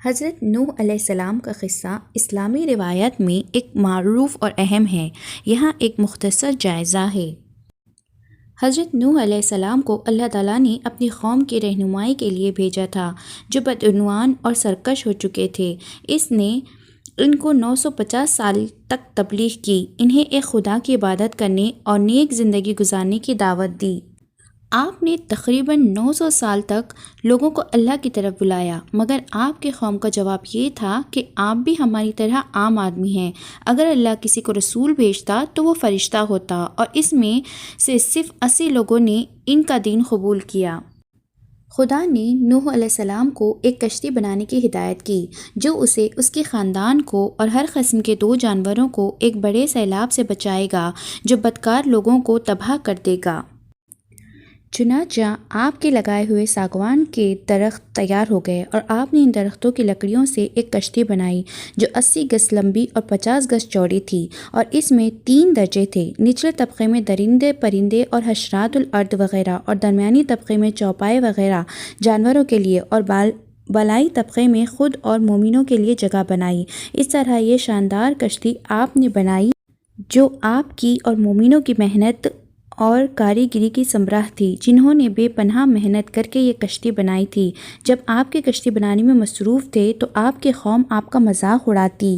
حضرت نوح علیہ السلام کا قصہ اسلامی روایت میں ایک معروف اور اہم ہے۔ یہاں ایک مختصر جائزہ ہے۔ حضرت نوح علیہ السلام کو اللہ تعالیٰ نے اپنی قوم کی رہنمائی کے لیے بھیجا تھا جو بدعنوان اور سرکش ہو چکے تھے۔ اس نے ان کو 950 سال تک تبلیغ کی، انہیں ایک خدا کی عبادت کرنے اور نیک زندگی گزارنے کی دعوت دی۔ آپ نے تقریباً 900 سال تک لوگوں کو اللہ کی طرف بلایا، مگر آپ کے قوم کا جواب یہ تھا کہ آپ بھی ہماری طرح عام آدمی ہیں۔ اگر اللہ کسی کو رسول بھیجتا تو وہ فرشتہ ہوتا، اور اس میں سے صرف 80 لوگوں نے ان کا دین قبول کیا۔ خدا نے نوح علیہ السلام کو ایک کشتی بنانے کی ہدایت کی جو اسے، اس کے خاندان کو اور ہر قسم کے 2 جانوروں کو ایک بڑے سیلاب سے بچائے گا جو بدکار لوگوں کو تباہ کر دے گا۔ چنانچہ آپ کے لگائے ہوئے ساگوان کے درخت تیار ہو گئے، اور آپ نے ان درختوں کی لکڑیوں سے ایک کشتی بنائی جو 80 گز لمبی اور 50 گز چوڑی تھی، اور اس میں 3 درجے تھے۔ نچلے طبقے میں درندے، پرندے اور حشرات الارض وغیرہ، اور درمیانی طبقے میں چوپائے وغیرہ جانوروں کے لیے، اور بالائی طبقے میں خود اور مومنوں کے لیے جگہ بنائی۔ اس طرح یہ شاندار کشتی آپ نے بنائی جو آپ کی اور مومنوں کی محنت اور کاریگری کی ثمرہ تھی، جنہوں نے بے پناہ محنت کر کے یہ کشتی بنائی تھی۔ جب آپ کے کشتی بنانے میں مصروف تھے تو آپ کی قوم آپ کا مذاق اڑاتی،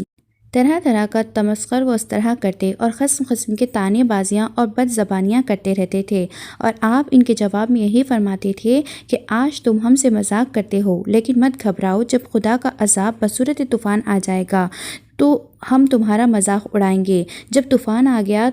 طرح طرح کا تمسخر و استہزاء کرتے اور قسم قسم کے طعنے بازیاں اور بد زبانیاں کرتے رہتے تھے، اور آپ ان کے جواب میں یہی فرماتے تھے کہ آج تم ہم سے مذاق کرتے ہو، لیکن مت گھبراؤ، جب خدا کا عذاب بصورت طوفان آ جائے گا تو ہم تمہارا مذاق اڑائیں گے۔ جب طوفان آ گیا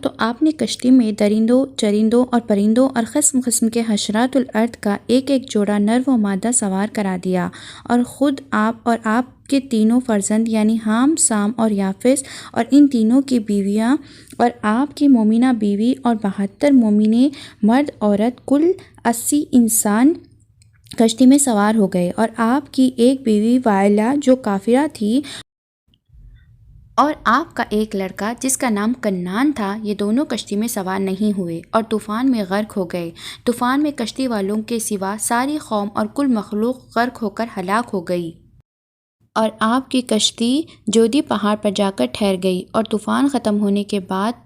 تو آپ نے کشتی میں درندوں، چرندوں اور پرندوں اور قسم قسم کے حشرات الارض کا ایک ایک جوڑا نر و مادہ سوار کرا دیا، اور خود آپ اور آپ کے 3 فرزند یعنی حام، سام اور یافس، اور ان تینوں کی بیویاں، اور آپ کی مومنہ بیوی اور 72 مومنے مرد عورت، کل 80 انسان کشتی میں سوار ہو گئے، اور آپ کی ایک بیوی وائلہ جو کافرہ تھی، اور آپ کا ایک لڑکا جس کا نام کنعان تھا، یہ دونوں کشتی میں سوار نہیں ہوئے اور طوفان میں غرق ہو گئے۔ طوفان میں کشتی والوں کے سوا ساری قوم اور کل مخلوق غرق ہو کر ہلاک ہو گئی، اور آپ کی کشتی جودی پہاڑ پر جا کر ٹھہر گئی۔ اور طوفان ختم ہونے کے بعد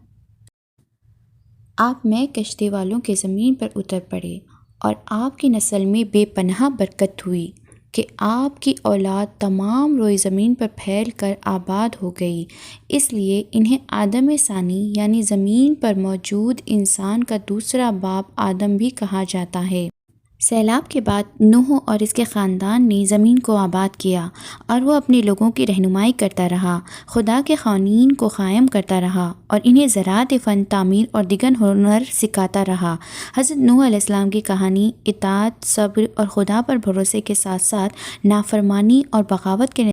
آپ میں کشتی والوں کے زمین پر اتر پڑے، اور آپ کی نسل میں بے پناہ برکت ہوئی کہ آپ کی اولاد تمام روئے زمین پر پھیل کر آباد ہو گئی۔ اس لیے انہیں آدم ثانی یعنی زمین پر موجود انسان کا دوسرا باپ آدم بھی کہا جاتا ہے۔ سیلاب کے بعد نوح اور اس کے خاندان نے زمین کو آباد کیا، اور وہ اپنے لوگوں کی رہنمائی کرتا رہا، خدا کے قوانین کو قائم کرتا رہا، اور انہیں زراعت، فن تعمیر اور دیگر ہنر سکھاتا رہا۔ حضرت نوح علیہ السلام کی کہانی اطاعت، صبر اور خدا پر بھروسے کے ساتھ ساتھ نافرمانی اور بغاوت کے